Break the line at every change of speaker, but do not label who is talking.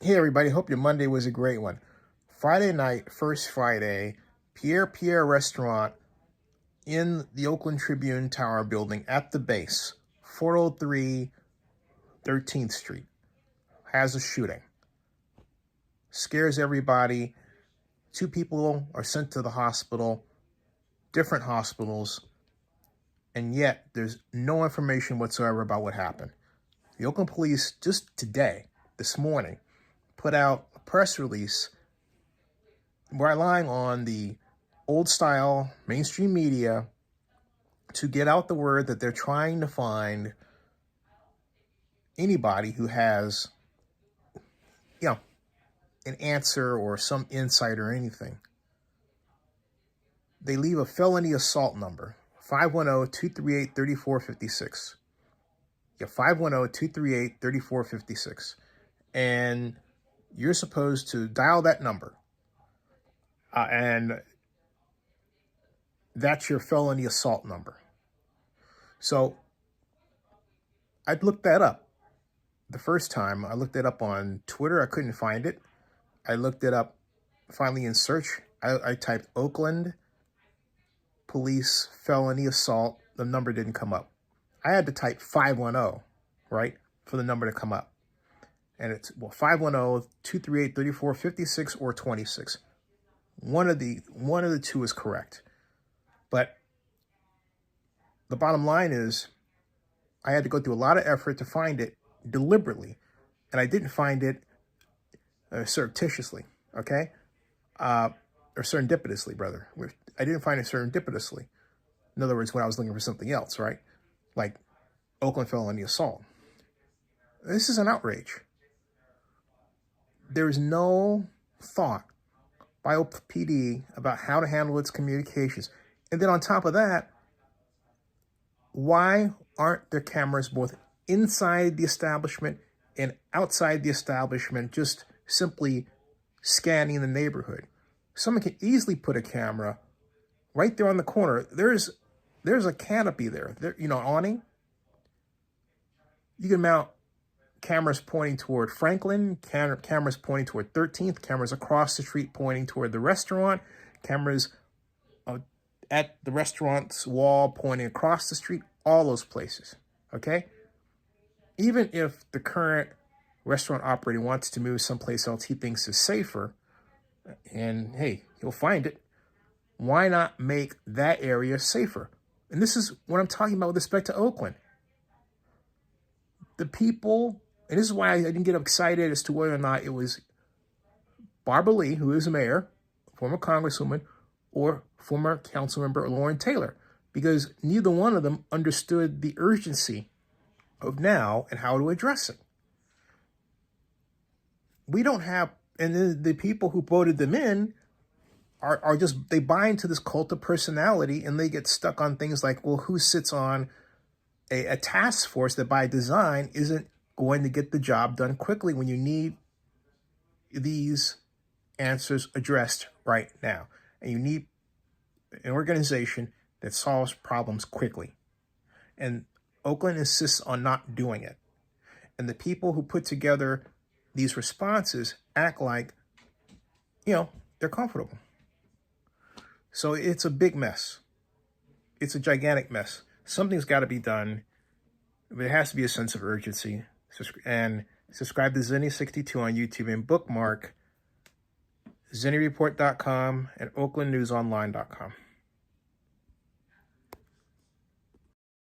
Hey everybody, hope your Monday was a great one. Friday night, first Friday, Pierre Pierre restaurant in the Oakland Tribune Tower building at the base, 403 13th Street, has a shooting. Scares everybody. 2 people are sent to the hospital, different hospitals, and yet there's no information whatsoever about what happened. The Oakland police just today, this morning, put out a press release relying on the old style mainstream media to get out the word that they're trying to find anybody who has, an answer or some insight or anything. They leave a felony assault number, 510-238-3456. Yeah, 510-238-3456. And you're supposed to dial that number. And that's your felony assault number. So I'd looked that up. The first time I looked it up on Twitter, I couldn't find it. I looked it up finally in search. I typed Oakland police felony assault. The number didn't come up. I had to type 510, right, for the number to come up. And it's 510-238-3456 or 26. One of the two is correct. But the bottom line is I had to go through a lot of effort to find it deliberately. And I didn't find it surreptitiously, okay? Or serendipitously, brother. I didn't find it serendipitously. In other words, when I was looking for something else, right? Like Oakland felony assault. This is an outrage. There is no thought by OPD about how to handle its communications. And then on top of that, why aren't there cameras both inside the establishment and outside the establishment, just simply scanning the neighborhood? Someone can easily put a camera right there on the corner. There's a canopy there, awning. You can mount cameras pointing toward Franklin, cameras pointing toward 13th, cameras across the street pointing toward the restaurant, cameras at the restaurant's wall pointing across the street, all those places, okay? Even if the current restaurant operator wants to move someplace else he thinks is safer, and hey, he'll find it, why not make that area safer? And this is what I'm talking about with respect to Oakland. The people, and this is why I didn't get excited as to whether or not it was Barbara Lee, who is a mayor, former congresswoman, or former council member Lauren Taylor, because neither one of them understood the urgency of now and how to address it. We don't have, and the people who voted them in are just, they buy into this cult of personality and they get stuck on things like, well, who sits on a task force that by design isn't going to get the job done quickly when you need these answers addressed right now. And you need an organization that solves problems quickly. And Oakland insists on not doing it. And the people who put together these responses act like, they're comfortable. So it's a big mess. It's a gigantic mess. Something's got to be done. There has to be a sense of urgency. And subscribe to Zenny62 on YouTube and bookmark ZennyReport.com and OaklandNewsOnline.com.